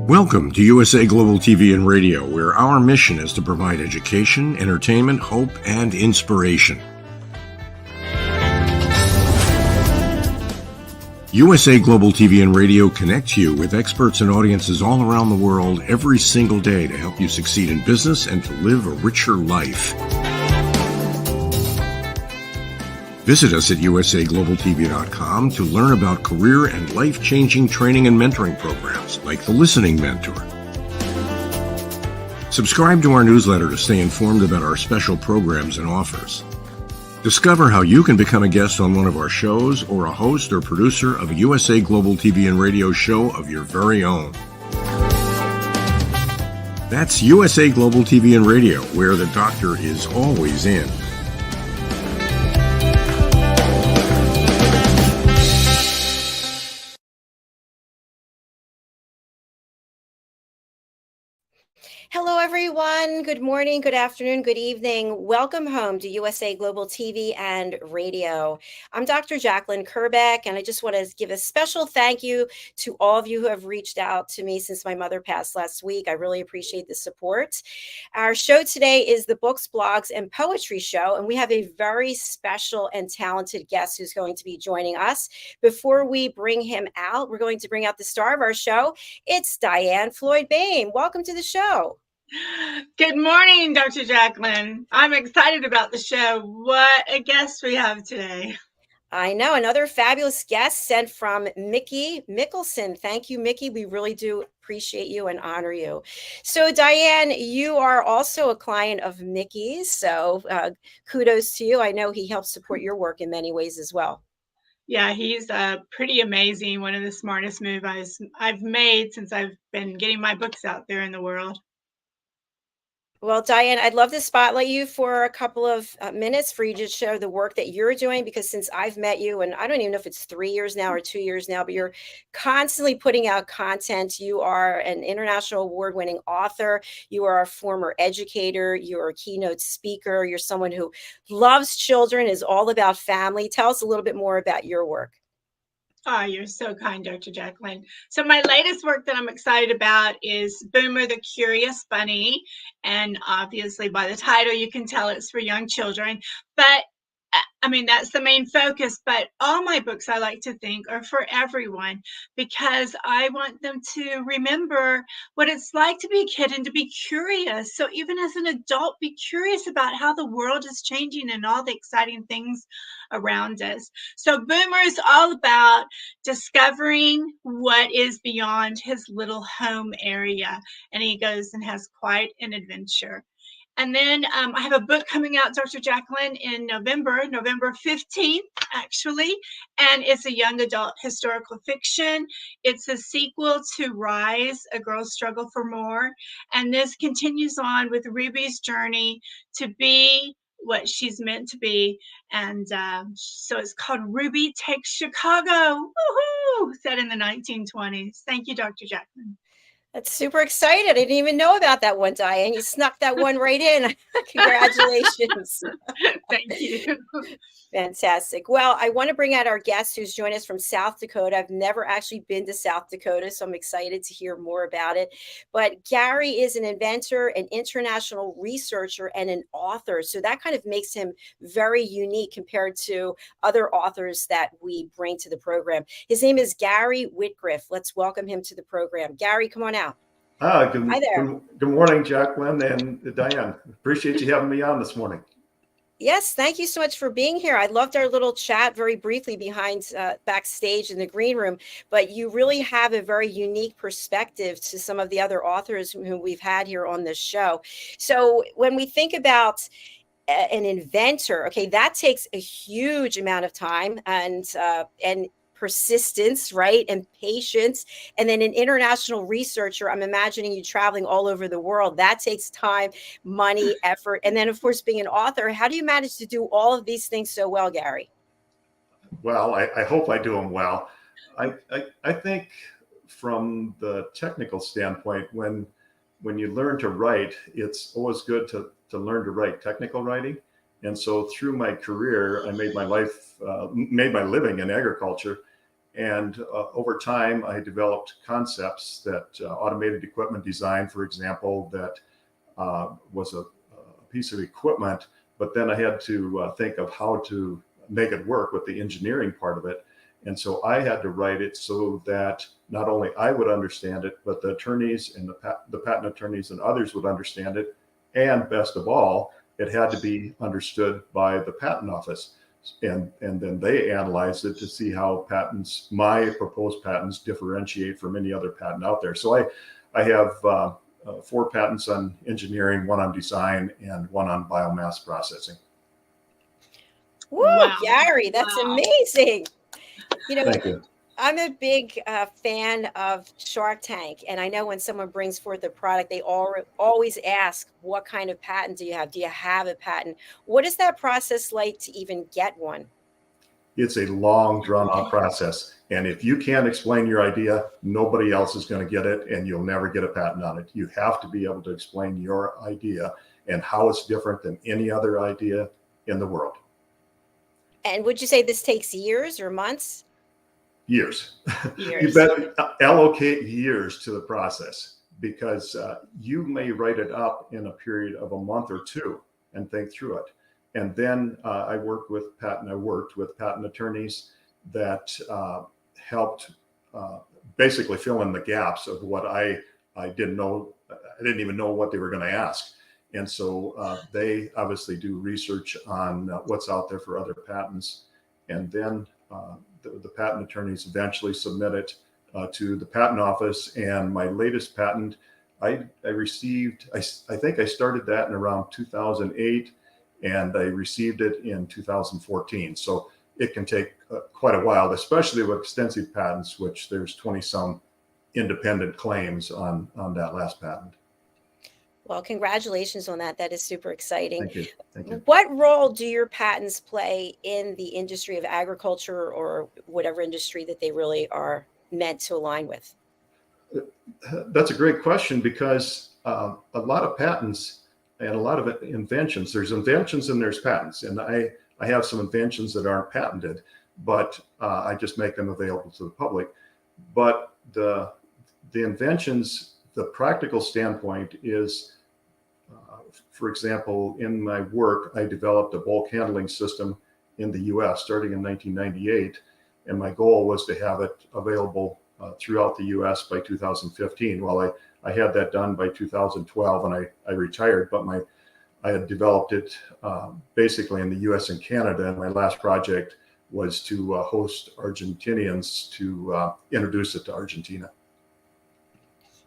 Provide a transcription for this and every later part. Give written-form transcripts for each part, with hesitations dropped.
Welcome to USA Global TV and Radio, where our mission is to provide education, entertainment, hope, and inspiration. USA Global TV and Radio connects you with experts and audiences all around the world every single day to help you succeed in business and to live a richer life. Visit us at usaglobaltv.com to learn about career and life-changing training and mentoring programs like the Listening Mentor. Subscribe to our newsletter to stay informed about our special programs and offers. Discover how you can become a guest on one of our shows or a host or producer of a USA Global TV and Radio show of your very own. That's USA Global TV and Radio, where the doctor is always in. Hello, everyone. Good morning, good afternoon, good evening. Welcome home to USA Global TV and Radio. I'm Dr. JACALYN KERBECK, and I just want to give a special thank you to all of you who have reached out to me since my mother passed last week. I really appreciate the support. Our show today is the Books, Blogs, and Poetry Show, and we have a very special and talented guest who's going to be joining us. Before we bring him out, we're going to bring out the star of our show. It's DIANN FLOYD BOEHM. Welcome to the show. Good morning, Dr. JACALYN. I'm excited about the show. What a guest we have today. I know, another fabulous guest sent from Mickey Mickelson. Thank you, Mickey. We really do appreciate you and honor you. So, DIANN, you are also a client of Mickey's, so kudos to you. I know he helps support your work in many ways as well. Yeah, he's pretty amazing. One of the smartest moves I've made since I've been getting my books out there in the world. Well, DIANN, I'd love to spotlight you for a couple of minutes for you to share the work that you're doing, because since I've met you, and I don't even know if it's 3 years now or 2 years now, but you're constantly putting out content. You are an international award-winning author. You are a former educator. You're a keynote speaker. You're someone who loves children, is all about family. Tell us a little bit more about your work. Oh, you're so kind, Dr. JACALYN. So my latest work that I'm excited about is Boomer the Curious Bunny. And obviously by the title, you can tell it's for young children. But I mean, that's the main focus. But all my books, I like to think, are for everyone, because I want them to remember what it's like to be a kid and to be curious. So even as an adult, be curious about how the world is changing and all the exciting things around us. So Boomer is all about discovering what is beyond his little home area. And he goes and has quite an adventure. And then I have a book coming out, Dr. JACALYN, in November 15th, actually. And it's a young adult historical fiction. It's a sequel to Rise, A Girl's Struggle for More. And this continues on with Ruby's journey to be what she's meant to be. And so it's called Ruby Takes Chicago. Woohoo! Set in the 1920s. Thank you, Dr. JACALYN. That's super excited. I didn't even know about that one, DIANN. You snuck that one right in. Congratulations. Thank you. Fantastic. Well, I want to bring out our guest who's joined us from South Dakota. I've never actually been to South Dakota, so I'm excited to hear more about it. But Gary is an inventor, an international researcher, and an author. So that kind of makes him very unique compared to other authors that we bring to the program. His name is Gary Wietgrefe. Let's welcome him to the program. Gary, come on out. Hi there. Good morning, JACALYN and DIANN. Appreciate you having me on this morning. Yes, thank you so much for being here. I loved our little chat very briefly behind backstage in the green room, but you really have a very unique perspective to some of the other authors who we've had here on this show. So when we think about an inventor, okay, that takes a huge amount of time and persistence, right? And patience. And then an international researcher, I'm imagining you traveling all over the world. That takes time, money, effort. And then, of course, being an author, how do you manage to do all of these things so well, Gary? Well, I hope I do them well. I think from the technical standpoint, when you learn to write, it's always good to learn to write technical writing. And so through my career, I made my living in agriculture. And over time, I developed concepts that automated equipment design, for example, that was a piece of equipment, but then I had to think of how to make it work with the engineering part of it. And so I had to write it so that not only I would understand it, but the attorneys and the patent attorneys and others would understand it. And best of all, it had to be understood by the patent office. And then they analyzed it to see how patents, my proposed patents, differentiate from any other patent out there. So I have 4 patents on engineering, 1 on design, and 1 on biomass processing. Woo, Wow. Gary, that's amazing. You know, Thank you. I'm a big fan of Shark Tank, and I know when someone brings forth a product, they always ask, what kind of patent do you have? Do you have a patent? What is that process like to even get one? It's a long, drawn-out process. And if you can't explain your idea, nobody else is going to get it, and you'll never get a patent on it. You have to be able to explain your idea and how it's different than any other idea in the world. And would you say this takes years or months? Years. Years. You better allocate years to the process, because you may write it up in a period of a month or 2 and think through it. And then I worked with patent attorneys that helped basically fill in the gaps of what I didn't know. I didn't even know what they were going to ask. And so they obviously do research on what's out there for other patents. And then the patent attorneys eventually submit it to the patent office. And my latest patent, I received, I think I started that in around 2008, and I received it in 2014. So it can take quite a while, especially with extensive patents, which there's 20 some independent claims on that last patent. Well, congratulations on that. That is super exciting. Thank you. Thank you. What role do your patents play in the industry of agriculture, or whatever industry that they really are meant to align with? That's a great question, because a lot of patents and a lot of inventions, there's inventions and there's patents. And I have some inventions that aren't patented, but I just make them available to the public. But the inventions, the practical standpoint is, for example, in my work, I developed a bulk handling system in the US starting in 1998. And my goal was to have it available throughout the US by 2015. Well, I had that done by 2012 and I retired, but I had developed it basically in the US and Canada. And my last project was to host Argentinians to introduce it to Argentina.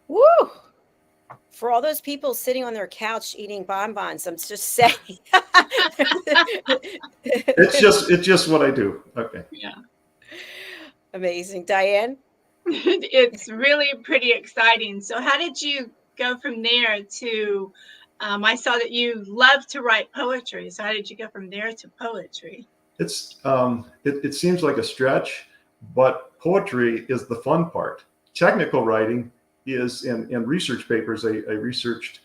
Woo! For all those people sitting on their couch eating bonbons, I'm just saying. It's just what I do. Okay. Yeah. Amazing. Diane? It's really pretty exciting. So how did you go from there to, I saw that you love to write poetry. So how did you go from there to poetry? It's it seems like a stretch, but poetry is the fun part. Technical writing is in research papers. I researched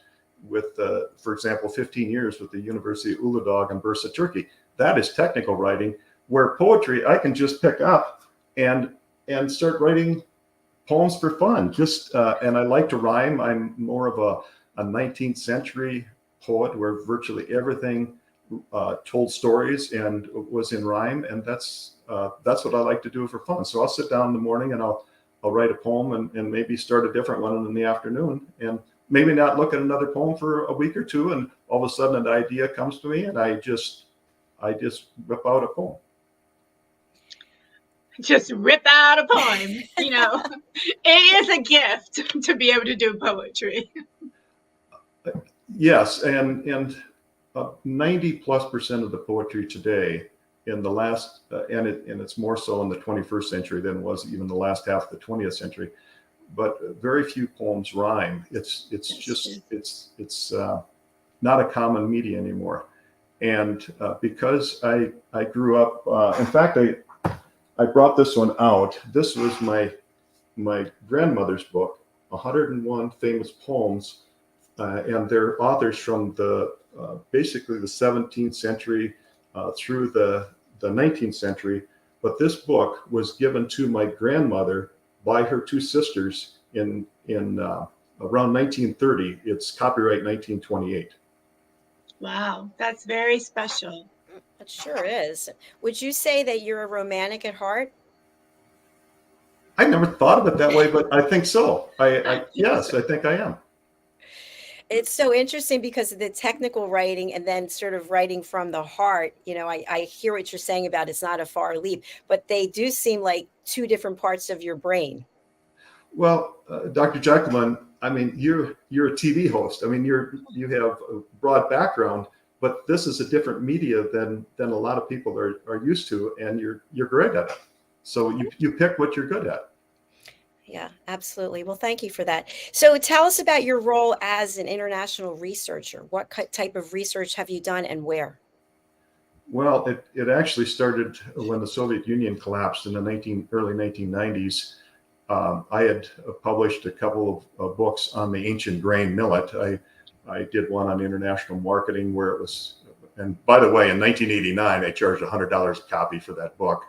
with, for example, 15 years with the University of Uludağ in Bursa, Turkey. That is technical writing, where poetry I can just pick up and start writing poems for fun. Just and I like to rhyme. I'm more of a 19th century poet, where virtually everything told stories and was in rhyme, and that's what I like to do for fun. So I'll sit down in the morning and I'll write a poem and maybe start a different one in the afternoon, and maybe not look at another poem for a week or 2, and all of a sudden an idea comes to me and I just rip out a poem. Just rip out a poem. You know, it is a gift to be able to do poetry. Yes, and 90+% of the poetry today in the last, and it's more so in the 21st century than it was even the last half of the 20th century, but very few poems rhyme. It's not a common media anymore. And because I grew up, in fact, I brought this one out. This was my grandmother's book, 101 Famous Poems, and they're authors from the basically the 17th century through the 19th century, But this book was given to my grandmother by her two sisters in around 1930. It's copyright 1928. Wow, that's very special. It sure is. Would you say that you're a romantic at heart? I never thought of it that way, but I think so. Yes, I think I am. It's so interesting because of the technical writing and then sort of writing from the heart. I hear what you're saying about it's not a far leap, but they do seem like two different parts of your brain. Well, Dr. JACALYN, I mean, you're a TV host. I mean, you have a broad background, but this is a different media than a lot of people are used to, and you're great at it. So you pick what you're good at. Yeah, absolutely. Well, thank you for that. So tell us about your role as an international researcher. What type of research have you done and where? Well, it actually started when the Soviet Union collapsed in the early 1990s. I had published a couple of books on the ancient grain millet. I did one on international marketing where it was, and by the way, in 1989, I charged $100 a copy for that book.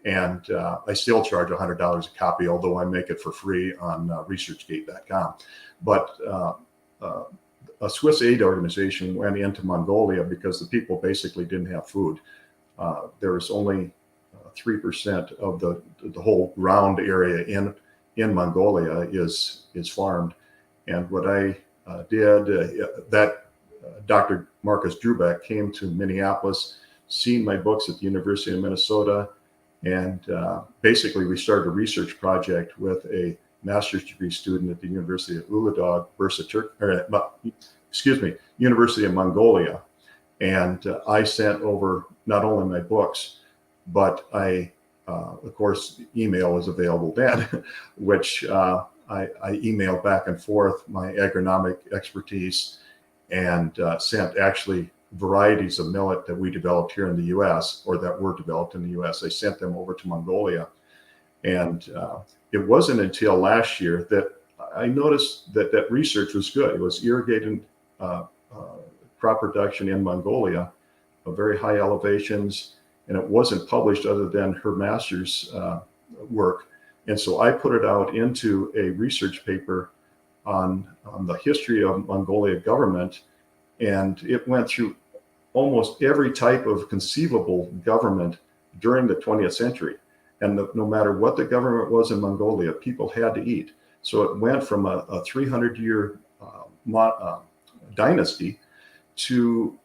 And I still charge $100 a copy, although I make it for free on researchgate.com. But a Swiss aid organization went into Mongolia because the people basically didn't have food. There was only 3% of the whole ground area in Mongolia is farmed. And what I did, that Dr. Marcus Drubeck came to Minneapolis, seen my books at the University of Minnesota, and basically we started a research project with a master's degree student at the University of Uludağ, University of Mongolia. And I sent over not only my books, but of course, email was available then, which I emailed back and forth my agronomic expertise and sent actually varieties of millet that we developed here in the U.S. or that were developed in the U.S. I sent them over to Mongolia. And it wasn't until last year that I noticed that research was good. It was irrigated crop production in Mongolia of very high elevations, and it wasn't published other than her master's work. And so I put it out into a research paper on the history of Mongolia government, and it went through almost every type of conceivable government during the 20th century. And no matter what the government was in Mongolia, people had to eat. So it went from a 300-year dynasty to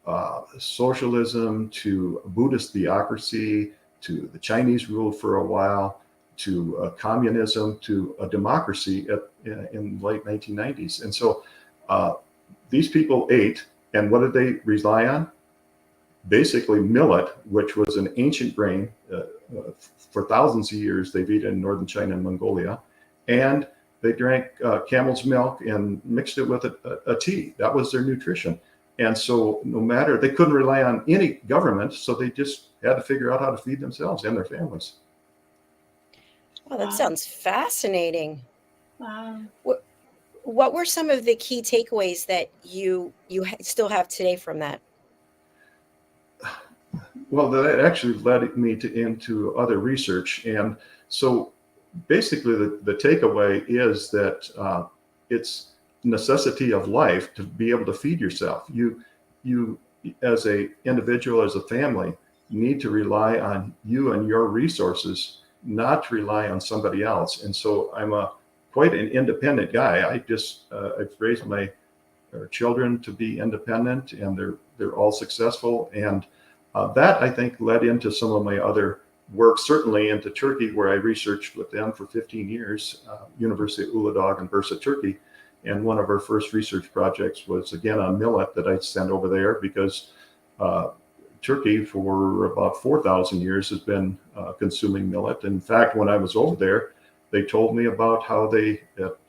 socialism, to Buddhist theocracy, to the Chinese ruled for a while, to communism, to a democracy in the late 1990s. And so these people ate, and what did they rely on? Basically millet, which was an ancient grain. For thousands of years, they've eaten in northern China and Mongolia, and they drank camel's milk and mixed it with a tea. That was their nutrition. And so they couldn't rely on any government, so they just had to figure out how to feed themselves and their families. Well, that sounds fascinating. Wow. What were some of the key takeaways that you still have today from that? Well, that actually led me into other research. And so basically the takeaway is that it's necessity of life to be able to feed yourself. You as a individual, as a family, need to rely on you and your resources, not to rely on somebody else. And so I'm quite an independent guy. I've raised my children to be independent, and they're all successful. And that, I think, led into some of my other work, certainly into Turkey, where I researched with them for 15 years, University of Uludağ in Bursa, Turkey. And one of our first research projects was, again, on millet that I sent over there because Turkey, for about 4,000 years, has been consuming millet. In fact, when I was over there, they told me about how they,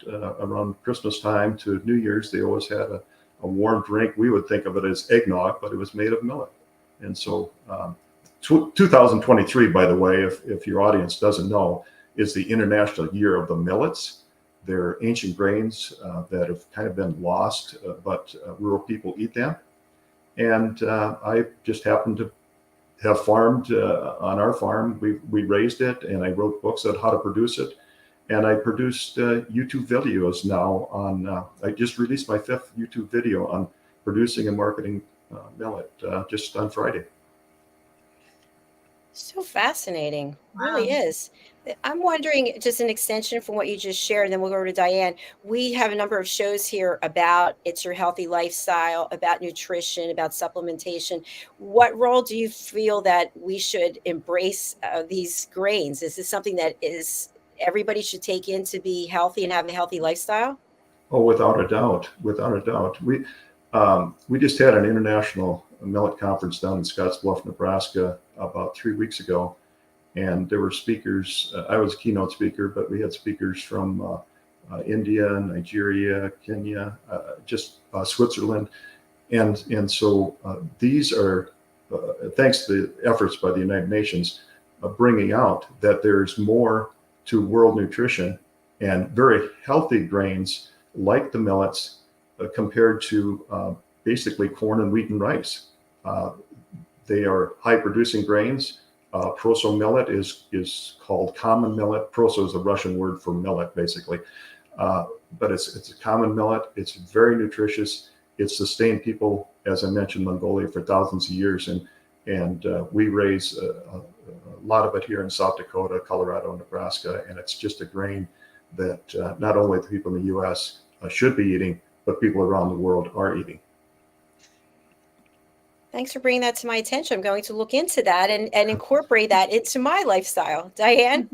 around Christmas time to New Year's, they always had a warm drink. We would think of it as eggnog, but it was made of millet. And so 2023, by the way, if your audience doesn't know, is the International Year of the Millets. They're ancient grains that have kind of been lost, but rural people eat them. And I just happened to have farmed on our farm. We raised it, and I wrote books on how to produce it. And I produced YouTube videos now on, I just released my 5th YouTube video on producing and marketing millet just on Friday. So fascinating. Wow. Really is. I'm wondering, just an extension from what you just shared, and then we'll go over to Diane. We have a number of shows here about It's Your Healthy Lifestyle, about nutrition, about supplementation. What role do you feel that we should embrace these grains? Is this something that is everybody should take in to be healthy and have a healthy lifestyle? Oh, without a doubt, without a doubt. We just had an international millet conference down in Scottsbluff, Nebraska, about 3 weeks ago, and there were speakers. I was a keynote speaker, but we had speakers from India, Nigeria, Kenya, just Switzerland, and so these are thanks to the efforts by the United Nations, bringing out that there's more to world nutrition and very healthy grains like the millets compared to basically corn and wheat and rice. They are high producing grains. Proso millet is called common millet. Proso is a Russian word for millet, basically. But it's a common millet. It's very nutritious. It's sustained people, as I mentioned, Mongolia for thousands of years. And we raise a lot of it here in South Dakota, Colorado, Nebraska. And it's just a grain that not only the people in the U.S. Should be eating, but people around the world are eating. Thanks for bringing that to my attention. I'm going to look into that and incorporate that into my lifestyle. Diane?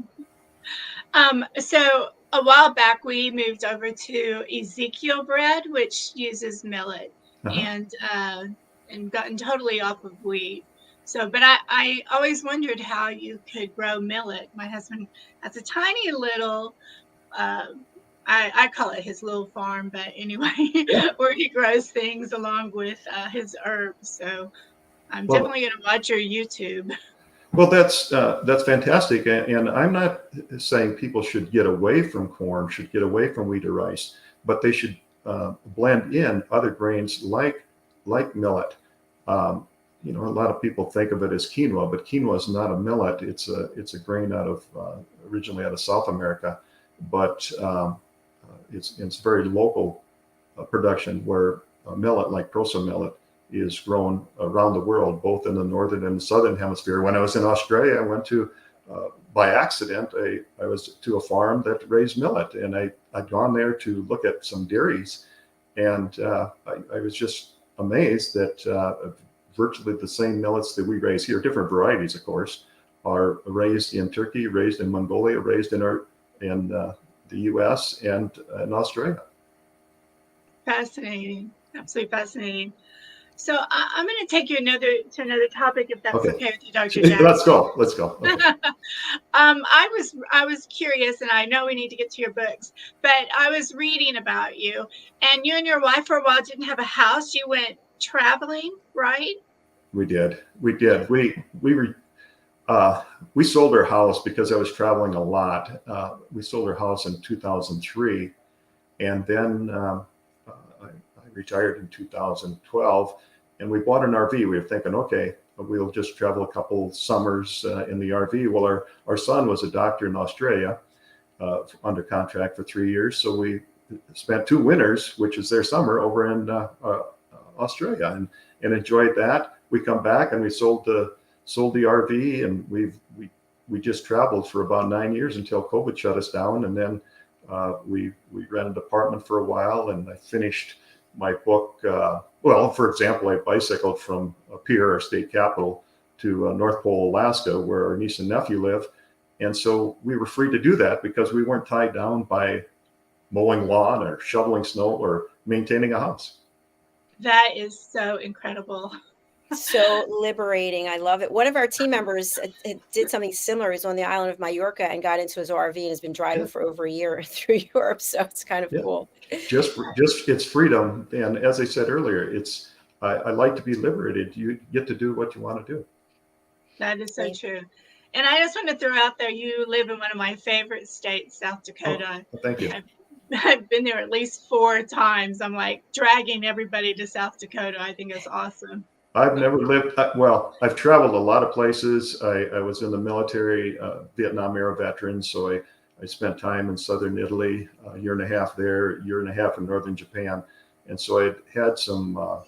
So a while back, we moved over to Ezekiel bread, which uses millet, and gotten totally off of wheat. So, but I always wondered how you could grow millet. My husband has a tiny little, I call it his little farm, but anyway, where he grows things along with his herbs. So I'm definitely going to watch your YouTube. Well, that's fantastic. And I'm not saying people should get away from corn, should get away from wheat or rice, but they should blend in other grains like millet. You know, a lot of people think of it as quinoa, but quinoa is not a millet. It's a grain originally out of South America, but it's very local production, where millet, like Proso millet, is grown around the world, both in the northern and southern hemisphere. When I was in Australia, I went to, by accident, I was to a farm that raised millet, and I'd gone there to look at some dairies, and I was just amazed that virtually the same millets that we raise here, different varieties, of course, are raised in Turkey, raised in Mongolia, raised in the U.S. and in Australia. Fascinating, absolutely fascinating. So I'm going to take you to another topic, if that's okay with you, Dr. Jack. Let's go. Okay. I was curious, and I know we need to get to your books, but I was reading about you, and you and your wife for a while didn't have a house. You went traveling, right? We did. We sold our house because I was traveling a lot. We sold our house in 2003, and then I retired in 2012, and we bought an RV. We were thinking, okay, we'll just travel a couple summers in the RV. Well, our son was a doctor in Australia, under contract for 3 years, so we spent 2 winters, which is their summer, over in Australia, and enjoyed that. We come back and we sold the RV, and we just traveled for about 9 years until COVID shut us down, and then we rented an apartment for a while, and I finished my book. For example, I bicycled from Pierre, our state capital, to North Pole, Alaska, where our niece and nephew live, and so we were free to do that because we weren't tied down by mowing lawn or shoveling snow or maintaining a house. That is so incredible. So liberating. I love it. One of our team members did something similar. He was on the island of Mallorca and got into his RV and has been driving for over a year through Europe. So it's kind of cool. Just it's freedom. And as I said earlier, I like to be liberated. You get to do what you want to do. That is so true. And I just want to throw out there, you live in one of my favorite states, South Dakota. Oh, thank you. I've been there at least 4 times. I'm like dragging everybody to South Dakota. I think it's awesome. I've never lived, well, I've traveled a lot of places. I was in the military, Vietnam era veteran, so I spent time in southern Italy, a year and a half there, a year and a half in northern Japan. And so I had some a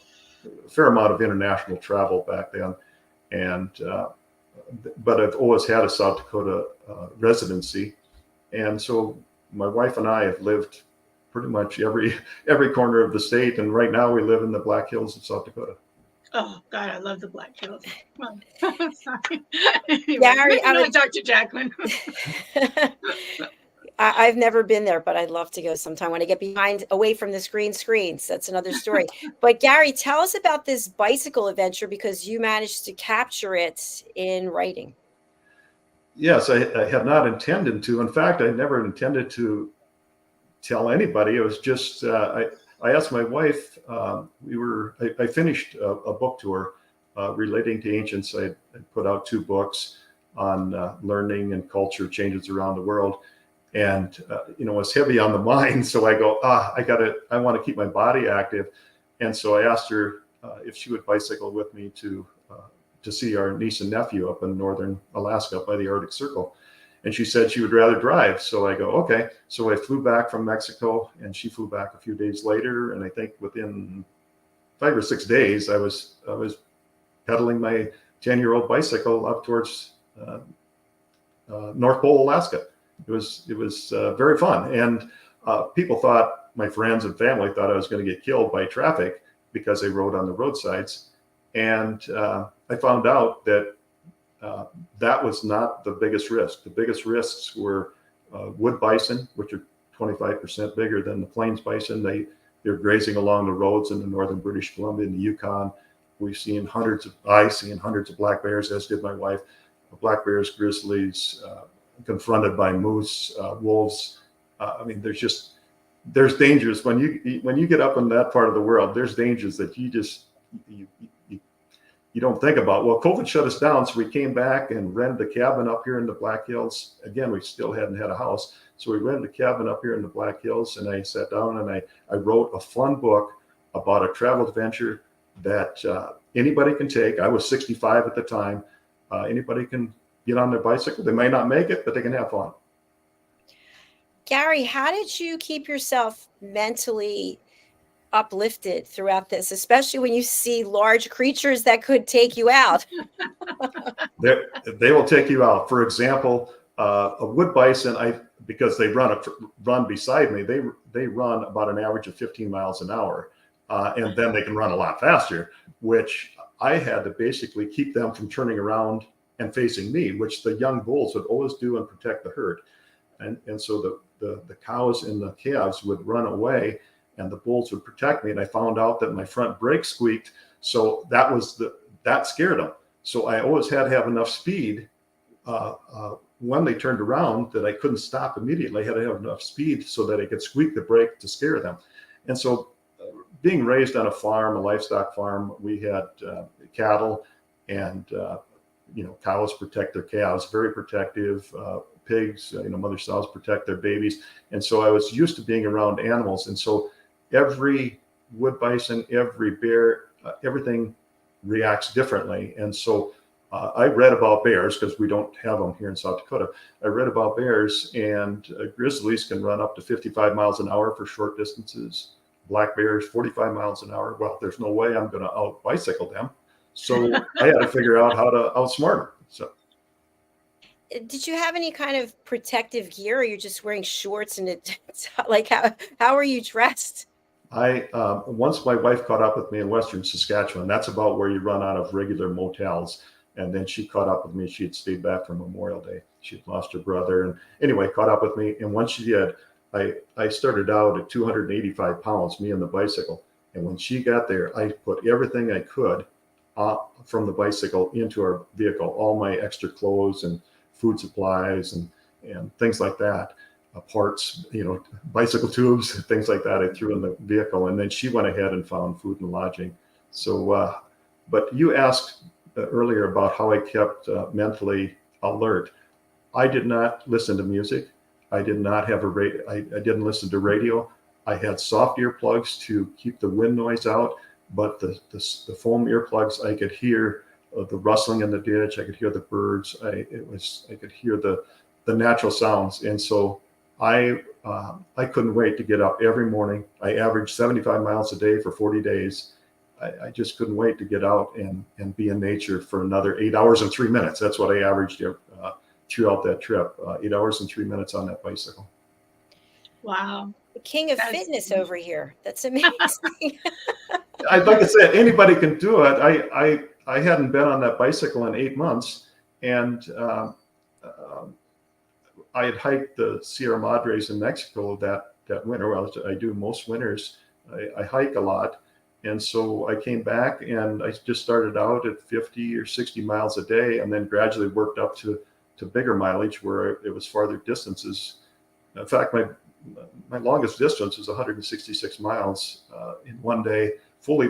fair amount of international travel back then. And but I've always had a South Dakota residency. And so my wife and I have lived pretty much every corner of the state. And right now we live in the Black Hills of South Dakota. Oh God, I love the Black Hills. Well, sorry. Anyway, Gary, maybe not Dr. Jacqueline. I've never been there, but I'd love to go sometime when I get away from the screens. That's another story. But Gary, tell us about this bicycle adventure because you managed to capture it in writing. Yes, I have not intended to. In fact, I never intended to tell anybody. It was just, I asked my wife, I finished a book tour relating to ancients. I put out 2 books on learning and culture changes around the world. And, you know, it's heavy on the mind. So I go, I want to keep my body active. And so I asked her if she would bicycle with me to see our niece and nephew up in northern Alaska by the Arctic Circle. And she said she would rather drive. So I go, okay. So I flew back from Mexico and she flew back a few days later. And I think within 5 or 6 days, I was pedaling my 10-year-old bicycle up towards North Pole, Alaska. It was very fun. And people thought, my friends and family thought I was going to get killed by traffic because I rode on the roadsides. And I found out that that was not the biggest risk. The biggest risks were wood bison, which are 25% bigger than the plains bison. They're grazing along the roads in the northern British Columbia and the Yukon. I seen hundreds of black bears, as did my wife. Black bears, grizzlies, confronted by moose, wolves. I mean, there's dangers when you get up in that part of the world. There's dangers that you don't think about. Well, COVID shut us down, so we came back and rented a cabin up here in the Black Hills. Again, we still hadn't had a house, so we rented a cabin up here in the Black Hills, and I sat down and I wrote a fun book about a travel adventure that anybody can take. I was 65 at the time. Anybody can get on their bicycle. They may not make it, but they can have fun. Gary, how did you keep yourself mentally uplifted throughout this, especially when you see large creatures that could take you out? They will take you out. For example, a wood bison, because they run beside me, they run about an average of 15 miles an hour. And then they can run a lot faster, which I had to basically keep them from turning around and facing me, which the young bulls would always do and protect the herd. And so the cows and the calves would run away and the bulls would protect me. And I found out that my front brake squeaked. So that scared them. So I always had to have enough speed when they turned around that I couldn't stop immediately. I had to have enough speed so that I could squeak the brake to scare them. And so being raised on a farm, a livestock farm, we had cattle and, cows protect their calves, very protective. Pigs, mother sows protect their babies. And so I was used to being around animals. And so every wood bison, every bear, everything reacts differently. And so I read about bears because we don't have them here in South Dakota. I read about bears, and grizzlies can run up to 55 miles an hour for short distances. Black bears, 45 miles an hour. Well, there's no way I'm going to out bicycle them. So I had to figure out how to outsmart them. So. Did you have any kind of protective gear, or you're just wearing shorts and like how are you dressed? Once my wife caught up with me in Western Saskatchewan, that's about where you run out of regular motels. And then she caught up with me. She had stayed back from Memorial Day. She had lost her brother. And anyway, caught up with me. And once she did, I started out at 285 pounds, me and the bicycle. And when she got there, I put everything I could from the bicycle into our vehicle, all my extra clothes and food supplies and things like that, parts, bicycle tubes, things like that I threw in the vehicle. And then she went ahead and found food and lodging. So, but you asked earlier about how I kept mentally alert. I did not listen to music. I did not have I didn't listen to radio. I had soft earplugs to keep the wind noise out. but the foam earplugs, I could hear the rustling in the ditch. I could hear the birds. I could hear the natural sounds. And so I couldn't wait to get up every morning. I averaged 75 miles a day for 40 days. I just couldn't wait to get out and be in nature for another 8 hours and 3 minutes. That's what I averaged throughout that trip, 8 hours and 3 minutes on that bicycle. Wow. The king of fitness over here. That's amazing. I'd like to say anybody can do it. I hadn't been on that bicycle in 8 months, and I had hiked the Sierra Madres in Mexico that winter. Well, I do most winters. I hike a lot. And so I came back and I just started out at 50 or 60 miles a day, and then gradually worked up to bigger mileage where it was farther distances. In fact, my longest distance was 166 miles in one day,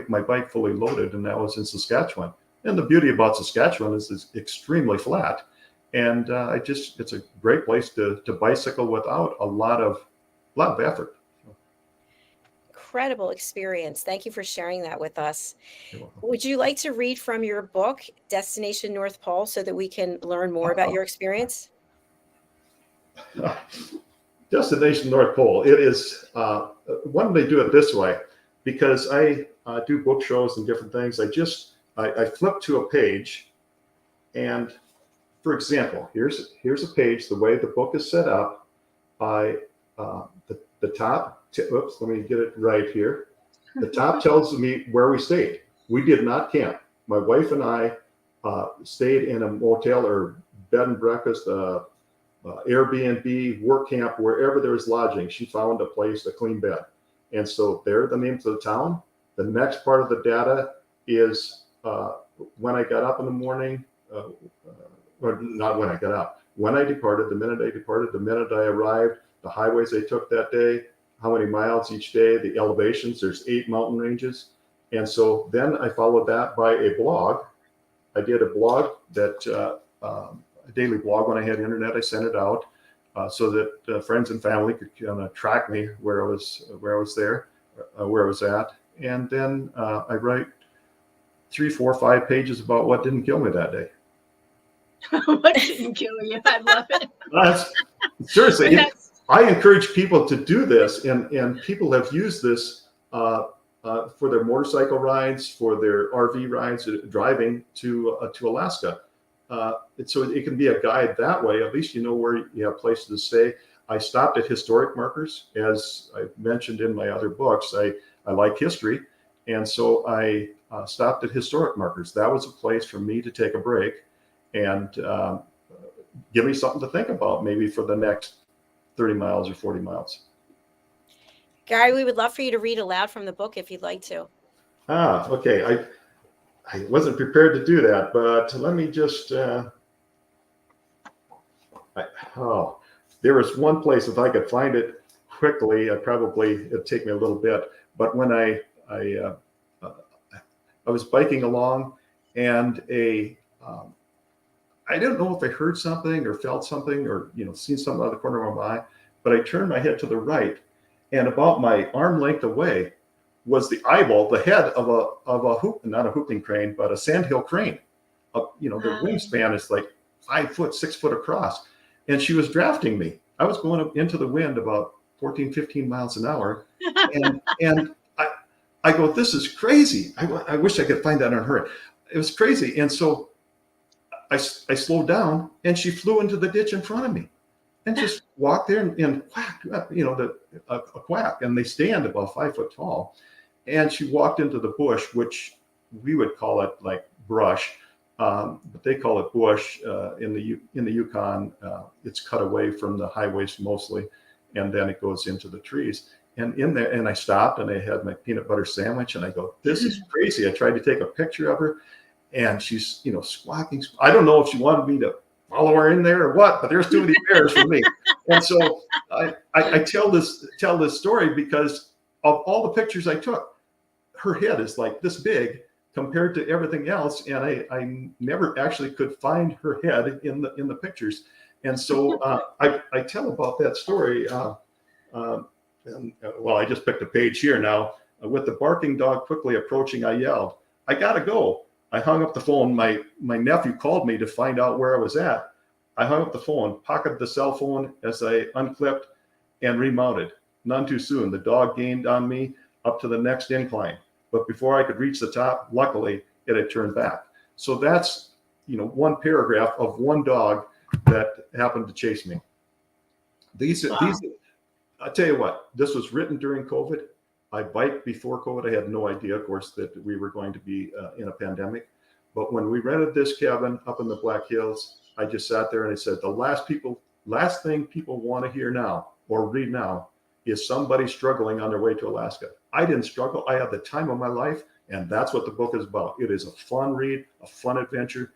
my bike fully loaded, and that was in Saskatchewan. And the beauty about Saskatchewan is it's extremely flat. And it's a great place to bicycle without a lot of effort. Incredible experience. Thank you for sharing that with us. Would you like to read from your book, Destination North Pole, so that we can learn more about your experience? Destination North Pole. It is, why don't they do it this way? Because I do book shows and different things. I flip to a page, and for example, here's a page, the way the book is set up. The top, oops, let me get it right here. The top tells me where we stayed. We did not camp. My wife and I stayed in a motel or bed and breakfast, Airbnb, work camp, wherever there was lodging. She found a place, a clean bed. And so there are the names of the town. The next part of the data is when I got up in the morning, or not when I got up, when I departed, the minute I departed, the minute I arrived, the highways I took that day, how many miles each day, the elevations. There's 8 mountain ranges. And so then I followed that by a blog. I did a blog a daily blog. When I had internet, I sent it out so that friends and family could kind of track me where I was at. And then I write 3, 4, 5 pages about what didn't kill me that day. What didn't kill you? I love it. Seriously, I encourage people to do this, and people have used this for their motorcycle rides, for their RV rides, driving to Alaska. So it can be a guide that way. At least you know where you have places to stay. I stopped at historic markers. As I mentioned in my other books, I like history. And so I stopped at historic markers. That was a place for me to take a break and give me something to think about, maybe for the next 30 miles or 40 miles. Gary, we would love for you to read aloud from the book if you'd like to. Okay. I wasn't prepared to do that, but let me just, there was one place, if I could find it quickly, it'd take me a little bit, but when I was biking along, and I don't know if I heard something or felt something or seen something out of the corner of my eye, but I turned my head to the right, and about my arm length away was the eyeball, the head of a not a whooping crane, but a sandhill crane. The wingspan is like 5 foot, 6 foot across, and she was drafting me. I was going up into the wind about 14, 15 miles an hour, and I go, this is crazy. I wish I could find that on her. It was crazy, and so I slowed down, and she flew into the ditch in front of me, and just walked there and whacked, a quack, and they stand about 5 foot tall, and she walked into the bush, which we would call it like brush, but they call it bush in the Yukon. It's cut away from the highways mostly, and then it goes into the trees. And in there, and I stopped, and I had my peanut butter sandwich, and I go, this is crazy. I tried to take a picture of her. And she's, squawking. I don't know if she wanted me to follow her in there or what, but there's too many bears for me. And so I tell this story because of all the pictures I took. Her head is like this big compared to everything else, and I never actually could find her head in the pictures. And so I tell about that story. Well, I just picked a page here now. With the barking dog quickly approaching, I yelled, "I gotta go." I hung up the phone. My nephew called me to find out where I was at. I hung up the phone, pocketed the cell phone as I unclipped and remounted. None too soon. The dog gained on me up to the next incline. But before I could reach the top, luckily, it had turned back. So that's, one paragraph of one dog that happened to chase me. I tell you what, this was written during COVID. I biked before COVID. I had no idea, of course, that we were going to be in a pandemic. But when we rented this cabin up in the Black Hills, I just sat there and I said, the last thing people want to hear now or read now is somebody struggling on their way to Alaska. I didn't struggle. I had the time of my life, and that's what the book is about. It is a fun read, a fun adventure.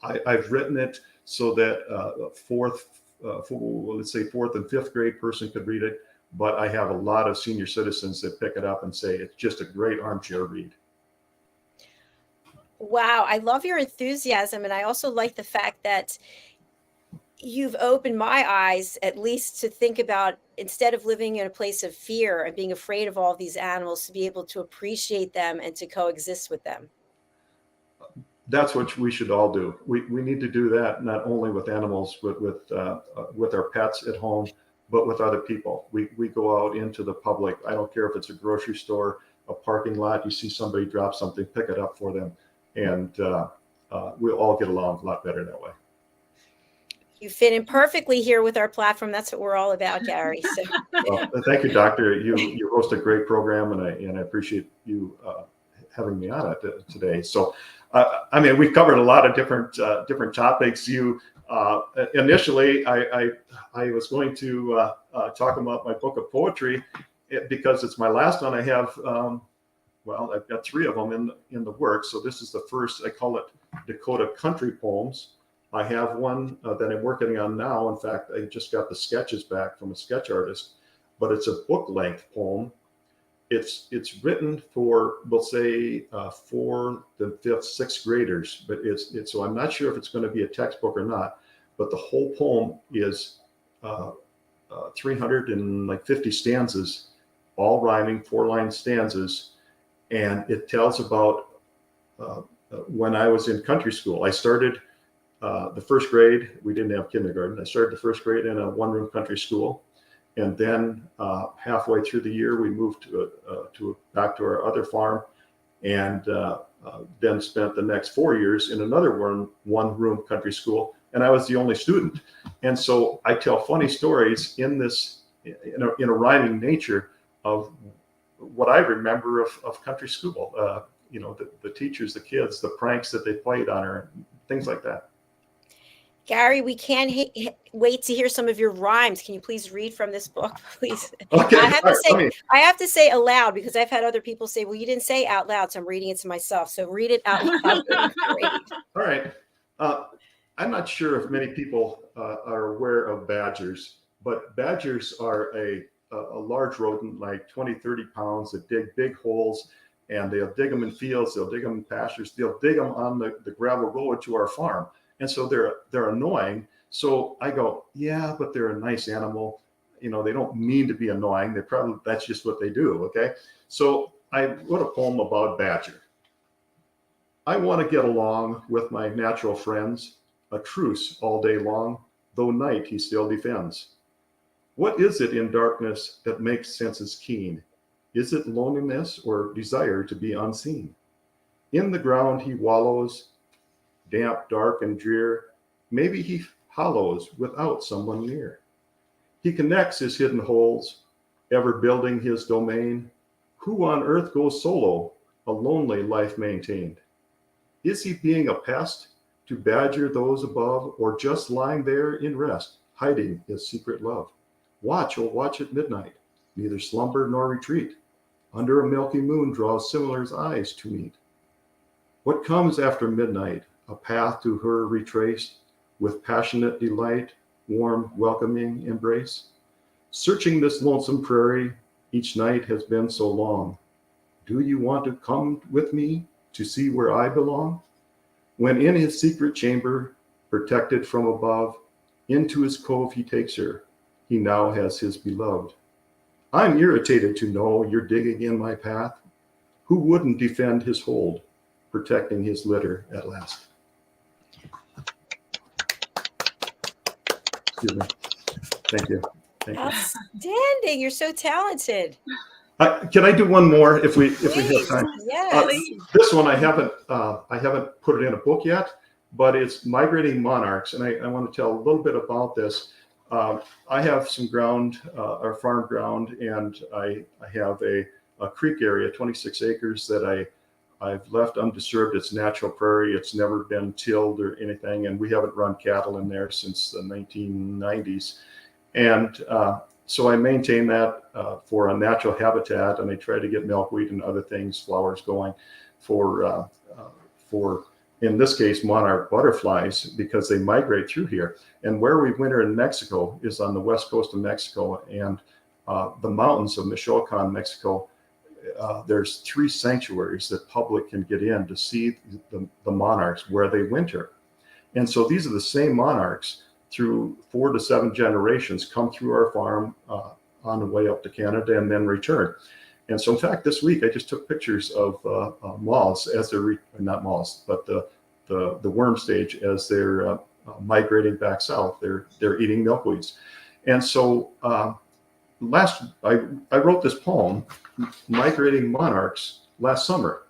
I've written it so that fourth and fifth grade person could read it. But I have a lot of senior citizens that pick it up and say it's just a great armchair read. Wow, I love your enthusiasm. And I also like the fact that you've opened my eyes, at least to think about, instead of living in a place of fear and being afraid of all of these animals, to be able to appreciate them and to coexist with them. That's what we should all do. We need to do that, not only with animals, but with our pets at home, but with other people. We go out into the public. I don't care if it's a grocery store, a parking lot, you see somebody drop something, pick it up for them. And we'll all get along a lot better that way. You fit in perfectly here with our platform. That's what we're all about, Gary. So. Well, thank you, Doctor. You host a great program, and I appreciate you having me on it today. So, we've covered a lot of different topics. You initially, I was going to talk about my book of poetry because it's my last one. I have, I've got 3 of them in the works. So this is the first. I call it Dakota Country Poems. I have one that I'm working on now. In fact, I just got the sketches back from a sketch artist, but it's a book-length poem. It's written for, we'll say, 4th, 5th, 6th graders, but it's so I'm not sure if it's going to be a textbook or not. But the whole poem is 350 stanzas, all rhyming, 4-line stanzas, and it tells about when I was in country school. I started the first grade. We didn't have kindergarten. I started the first grade in a 1-room country school. And then halfway through the year, we moved back to our other farm, and then spent the next 4 years in another one-room country school. And I was the only student. And so I tell funny stories in a rhyming nature of what I remember of country school. The teachers, the kids, the pranks that they played on her, things like that. Gary, we can't wait to hear some of your rhymes. Can you please read from this book, please? Okay. I have to say aloud, because I've had other people say, well, you didn't say out loud, so I'm reading it to myself. So read it out loud. Great. All right. I'm not sure if many people are aware of badgers, but badgers are a large rodent, like 20, 30 pounds, that dig big holes, and they'll dig them in fields, they'll dig them in pastures, they'll dig them on the gravel road to our farm. And so they're annoying. So I go, yeah, but they're a nice animal. They don't mean to be annoying. That's just what they do. Okay. So I wrote a poem about badger. I want to get along with my natural friends, a truce all day long, though night he still defends. What is it in darkness that makes senses keen? Is it loneliness or desire to be unseen? In the ground he wallows, damp, dark, and drear. Maybe he hollows without someone near. He connects his hidden holes, ever building his domain. Who on earth goes solo, a lonely life maintained? Is he being a pest to badger those above, or just lying there in rest, hiding his secret love? Watch, oh watch at midnight, neither slumber nor retreat. Under a milky moon draws Similars' eyes to meet. What comes after midnight? A path to her retraced, with passionate delight, warm, welcoming embrace. Searching this lonesome prairie, each night has been so long. Do you want to come with me to see where I belong? When in his secret chamber, protected from above, into his cove he takes her. He now has his beloved. I'm irritated to know you're digging in my path. Who wouldn't defend his hold, protecting his litter at last? Excuse me. Thank you. Thank you. Outstanding. You're so talented. Can I do one more if we have time? Yes. This one I haven't put it in a book yet, but it's Migrating Monarchs, and I want to tell a little bit about this. I have some ground, our farm ground, and I have a creek area, 26 acres that I've left undisturbed. It's natural prairie. It's never been tilled or anything, and we haven't run cattle in there since the 1990s. And so I maintain that for a natural habitat, and I try to get milkweed and other things, flowers going for in this case, monarch butterflies, because they migrate through here. And where we winter in Mexico is on the west coast of Mexico, and the mountains of Michoacan, Mexico. There's 3 sanctuaries that public can get in to see the monarchs where they winter. And so these are the same monarchs through 4 to 7 generations come through our farm on the way up to Canada and then return. And so, in fact, this week I just took pictures of moths as they're not moths, but the worm stage as they're migrating back south. They're eating milkweeds, and so I wrote this poem, Migrating Monarchs, last summer,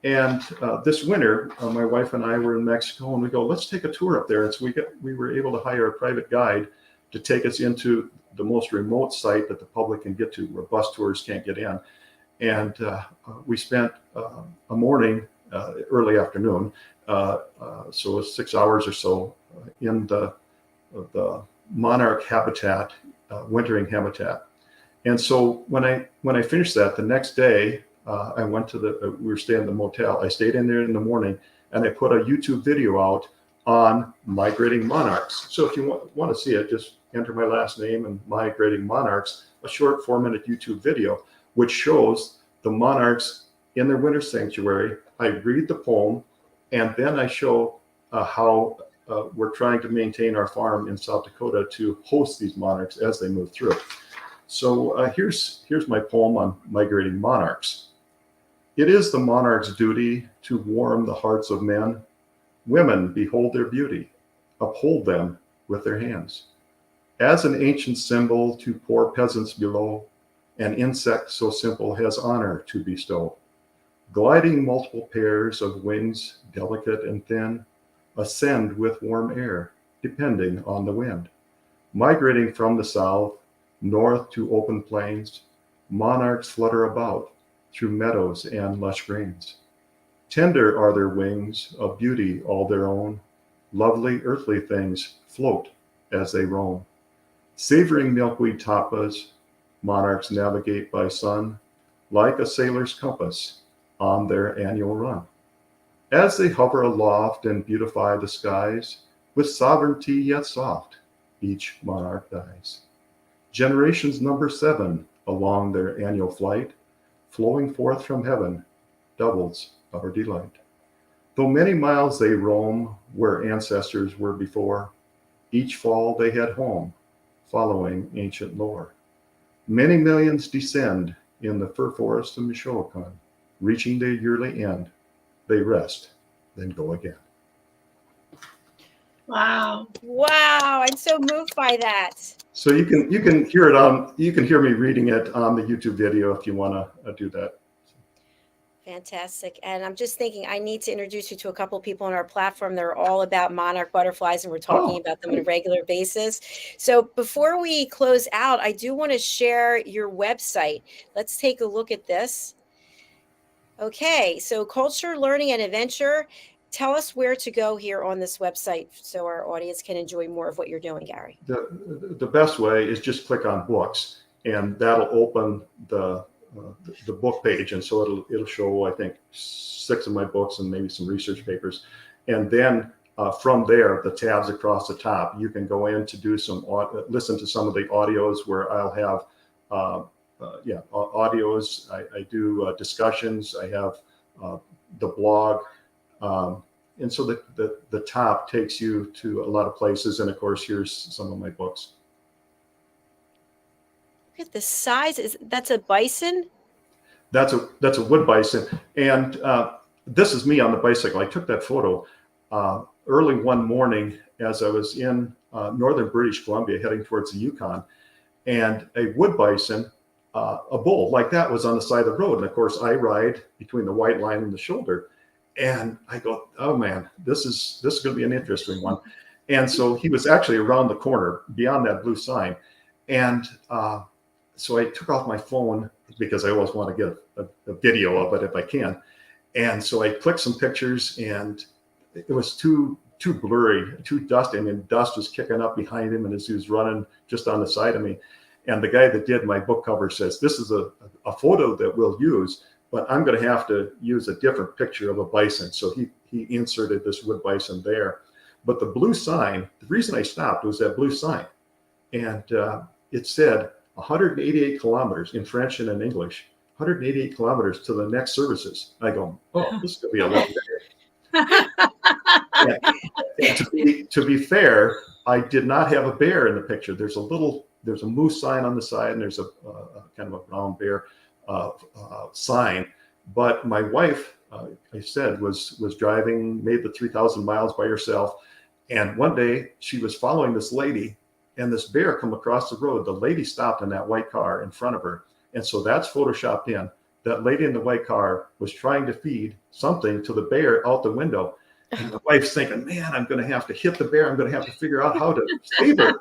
and this winter my wife and I were in Mexico, and we go, let's take a tour up there. And so we were able to hire a private guide to take us into the most remote site that the public can get to, where bus tours can't get in. And we spent a morning, early afternoon, so 6 hours or so in the monarch habitat, wintering habitat. And so when I finished that, the next day, I went to we were staying in the motel. I stayed in there in the morning, and I put a YouTube video out on migrating monarchs. So if you want to see it, just enter my last name and Migrating Monarchs, a short 4-minute YouTube video, which shows the monarchs in their winter sanctuary. I read the poem, and then I show how we're trying to maintain our farm in South Dakota to host these monarchs as they move through. So here's my poem on migrating monarchs. It is the monarch's duty to warm the hearts of men. Women, behold their beauty, uphold them with their hands. As an ancient symbol to poor peasants below, an insect so simple has honor to bestow. Gliding multiple pairs of wings, delicate and thin, ascend with warm air, depending on the wind. Migrating from the south, north to open plains, monarchs flutter about through meadows and lush greens. Tender are their wings, of beauty all their own. Lovely earthly things float as they roam. Savoring milkweed tapas, monarchs navigate by sun, like a sailor's compass on their annual run. As they hover aloft and beautify the skies, with sovereignty yet soft, each monarch dies. Generations number 7 along their annual flight, flowing forth from heaven, doubles our delight. Though many miles they roam where ancestors were before, each fall they head home, following ancient lore. Many millions descend in the fir forest of Michoacan, reaching their yearly end. They rest, then go again. Wow. Wow. I'm so moved by that. So you can hear it you can hear me reading it on the YouTube video if you want to do that. Fantastic. And I'm just thinking, I need to introduce you to a couple of people on our platform that are all about monarch butterflies, and we're talking about them on a regular basis. So before we close out, I do want to share your website. Let's take a look at this. Okay, so Culture, Learning, and Adventure. Tell us where to go here on this website so our audience can enjoy more of what you're doing, Gary. The best way is just click on books, and that'll open the book page, and so it'll show, I think, 6 of my books and maybe some research papers, and then from there, the tabs across the top, you can go in to do listen to some of the audios where I'll have audios. I do discussions. I have the blog, and so the top takes you to a lot of places, and of course, here's some of my books. Look at the size. That's a bison? That's a wood bison. And this is me on the bicycle. I took that photo early one morning as I was in northern British Columbia heading towards the Yukon. And a wood bison, a bull like that, was on the side of the road. And of course, I ride between the white line and the shoulder. And I go, oh man, this is going to be an interesting one. And so he was actually around the corner beyond that blue sign. And so I took off my phone because I always want to get a video of it if I can. And so I clicked some pictures, and it was too blurry, too dusty. I mean, dust was kicking up behind him, and as he was running just on the side of me. And the guy that did my book cover says, this is a photo that we'll use, but I'm going to have to use a different picture of a bison. So he inserted this wood bison there. But the blue sign, the reason I stopped was that blue sign. And it said 188 kilometers in French and in English, 188 kilometers to the next services. I go, oh, this is going to be a long day. And to be fair, I did not have a bear in the picture. There's a moose sign on the side, and there's a kind of a brown bear sign. But my wife, I said, was driving, made the 3,000 miles by herself. And one day she was following this lady, and this bear come across the road. The lady stopped in that white car in front of her. And so that's photoshopped in. That lady in the white car was trying to feed something to the bear out the window. And the wife's thinking, man, I'm going to have to hit the bear. I'm going to have to figure out how to save her.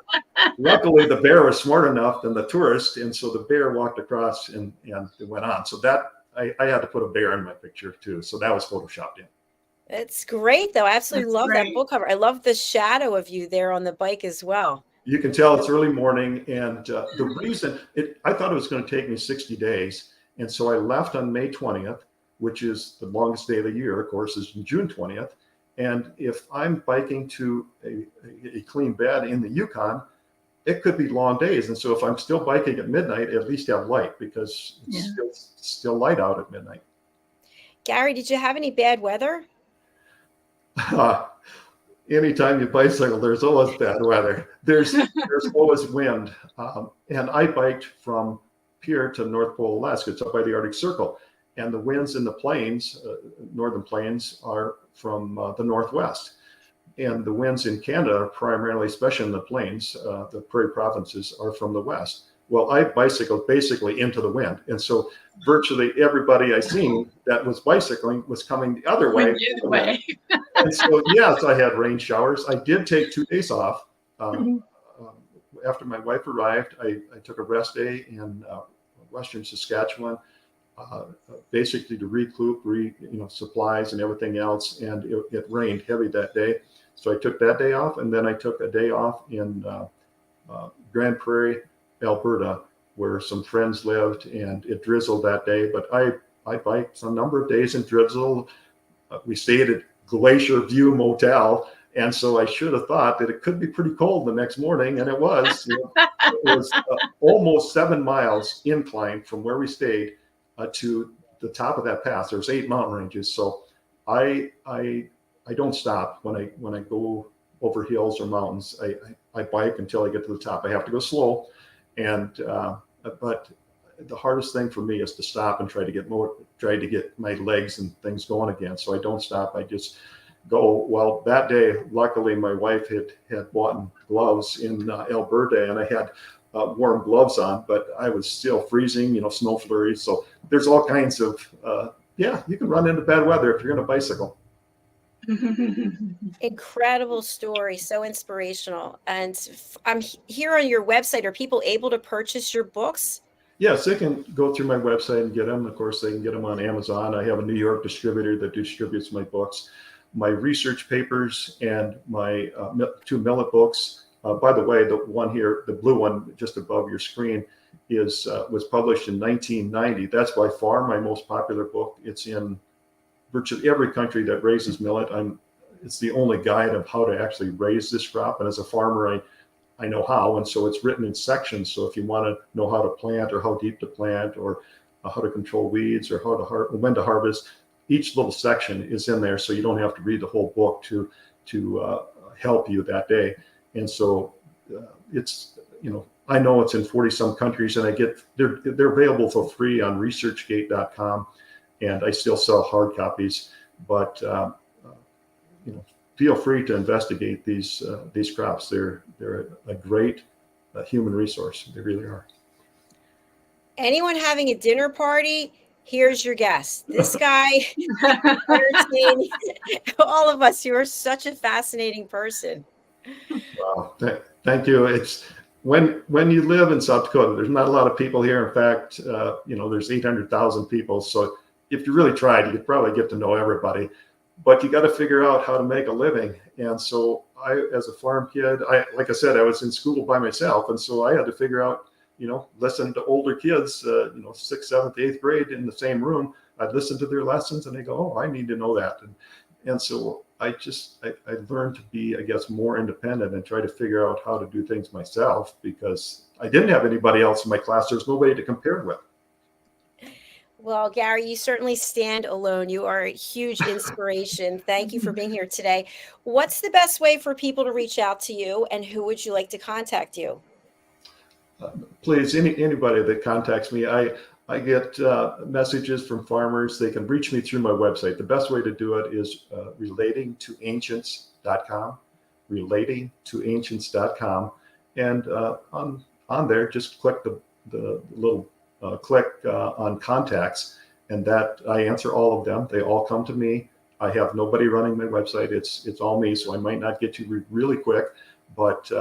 Luckily, the bear was smart enough than the tourist. And so the bear walked across and it went on. So that I had to put a bear in my picture too. So that was photoshopped in. It's great, though. I absolutely love great. that book cover. I love the shadow of you there on the bike as well. You can tell it's early morning. And the reason I thought it was going to take me 60 days. And so I left on May 20th, which is the longest day of the year, of course, is June 20th. And if I'm biking to a clean bed in the Yukon, it could be long days. And so if I'm still biking at midnight, at least have light, because it's still light out at midnight. Gary, did you have any bad weather? Anytime you bicycle, there's always bad weather. There's always wind. And I biked from Pierre to North Pole, Alaska. It's up by the Arctic Circle. And the winds in the plains, northern plains, are from the northwest. And the winds in Canada are primarily, especially in the plains, the prairie provinces, are from the west. Well, I bicycled basically into the wind. And so virtually everybody I seen that was bicycling was coming the other way. And so, yes, I had rain showers. I did take 2 days off. After my wife arrived, I took a rest day in Western Saskatchewan, basically to recoup, supplies and everything else. And it rained heavy that day. So I took that day off, and then I took a day off in Grand Prairie, Alberta, where some friends lived, and it drizzled that day. But I biked a number of days in drizzle. We stayed at Glacier View Motel, and so I should have thought that it could be pretty cold the next morning, and it was. It was almost 7 miles incline from where we stayed to the top of that pass. There's 8 mountain ranges, so I don't stop when I go over hills or mountains. I bike until I get to the top. I have to go slow, but the hardest thing for me is to stop and try to get my legs and things going again. So I don't stop. I just go. Well, that day, luckily, my wife had bought gloves in Alberta, and I had warm gloves on, but I was still freezing, snow flurries. So there's all kinds of, you can run into bad weather if you're going to bicycle. Incredible story, so inspirational. And I'm here on your website. Are people able to purchase your books? Yes, they can go through my website and get them. Of course, they can get them on Amazon. I have a New York distributor that distributes my books, my research papers, and my 2 millet books. By the way, the one here, the blue one just above your screen, was published in 1990. That's by far my most popular book. It's in virtually every country that raises millet. It's the only guide of how to actually raise this crop. And as a farmer, I know how. And so it's written in sections. So if you want to know how to plant, or how deep to plant, or how to control weeds, or when to harvest, each little section is in there. So you don't have to read the whole book to help you that day. And so it's, I know it's in 40 some countries, and they're available for free on researchgate.com, and I still sell hard copies. But feel free to investigate these crops. They're a great human resource. They really are. Anyone having a dinner party, here's your guest. This guy entertained all of us. You are such a fascinating person. Wow, thank you. It's when you live in South Dakota, there's not a lot of people here. In fact, there's 800,000 people. So if you really tried, you could probably get to know everybody. But you got to figure out how to make a living. And so I, as a farm kid, like I said, I was in school by myself, and so I had to figure out, listen to older kids, 6th, 7th, 8th grade in the same room. I'd listen to their lessons, and they go, "Oh, I need to know that." And so I learned to be, I guess, more independent and try to figure out how to do things myself, because I didn't have anybody else in my class. There's nobody to compare with. Well, Gary, you certainly stand alone. You are a huge inspiration. Thank you for being here today. What's the best way for people to reach out to you, and who would you like to contact you? Please, anybody that contacts me, I get messages from farmers. They can reach me through my website. The best way to do it is relatingtoancients.com, relatingtoancients.com. And on there, just click the little click on contacts, and that I answer all of them. They all come to me. I have nobody running my website. It's all me, so I might not get you really quick, but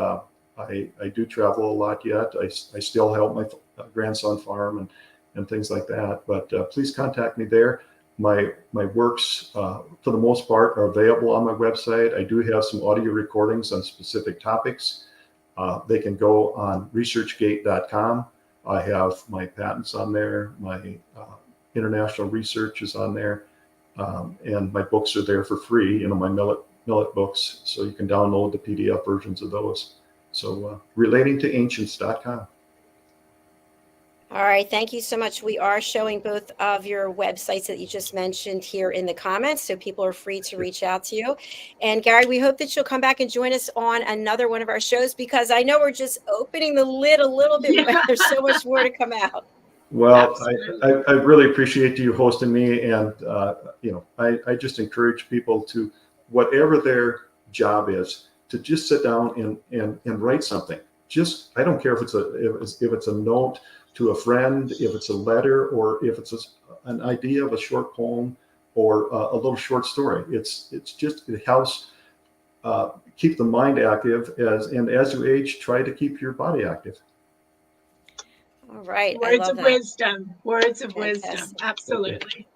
I do travel a lot yet. I still help my grandson farm and things like that. But please contact me there. My works, for the most part, are available on my website. I do have some audio recordings on specific topics. They can go on researchgate.com. I have my patents on there. My international research is on there. And my books are there for free, my millet books. So you can download the PDF versions of those. So relatingtoancients.com. All right. Thank you so much. We are showing both of your websites that you just mentioned here in the comments, so people are free to reach out to you. And Gary, we hope that you'll come back and join us on another one of our shows, because I know we're just opening the lid a little bit. Yeah. There's so much more to come out. Well, I really appreciate you hosting me. And, I just encourage people to, whatever their job is, to just sit down and write something. I don't care if it's a note to a friend, if it's a letter, or if it's an idea of a short poem or a little short story. It helps keep the mind active, and as you age, try to keep your body active. All right. Words of wisdom. Words of wisdom. Absolutely.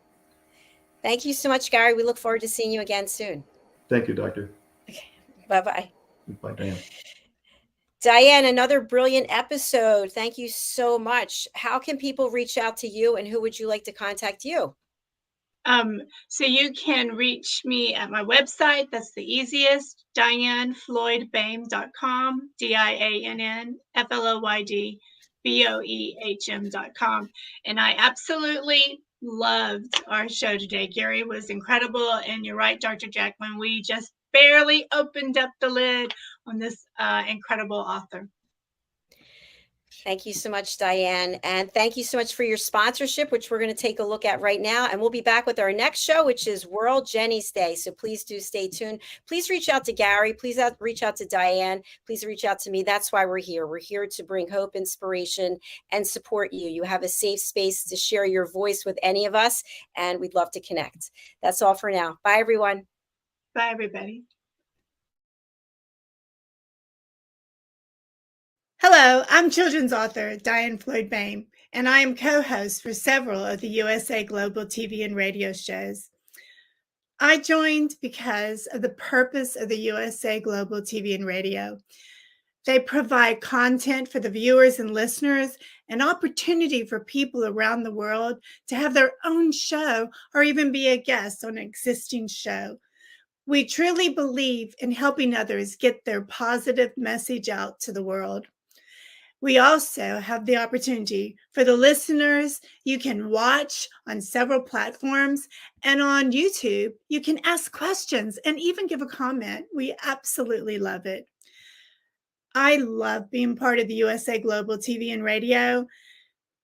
Thank you so much, Gary. We look forward to seeing you again soon. Thank you, Doctor. Okay. Bye-bye. Bye, Diane. Diane, another brilliant episode. Thank you so much. How can people reach out to you, and who would you like to contact you? So you can reach me at my website. That's the easiest, DIANNFLOYDBOEHM.com, DIANNFLOYDBOEHM.com. And I absolutely loved our show today. Gary was incredible. And you're right, Dr. JACALYN, we just barely opened up the lid on this incredible author. Thank you so much, Diane. And thank you so much for your sponsorship, which we're going to take a look at right now. And we'll be back with our next show, which is World Jenny's Day. So please do stay tuned. Please reach out to Gary. Please reach out to Diane. Please reach out to me. That's why we're here. We're here to bring hope, inspiration, and support you. You have a safe space to share your voice with any of us, and we'd love to connect. That's all for now. Bye, everyone. Bye, everybody. Hello, I'm children's author Diann Floyd BOEHM, and I am co-host for several of the USA Global TV and radio shows. I joined because of the purpose of the USA Global TV and radio. They provide content for the viewers and listeners, an opportunity for people around the world to have their own show or even be a guest on an existing show. We truly believe in helping others get their positive message out to the world. We also have the opportunity for the listeners. You can watch on several platforms, and on YouTube, you can ask questions and even give a comment. We absolutely love it. I love being part of the USA Global TV and radio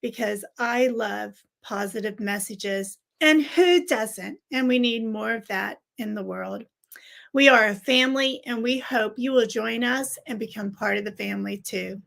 because I love positive messages. And who doesn't? And we need more of that in the world. We are a family, and we hope you will join us and become part of the family too.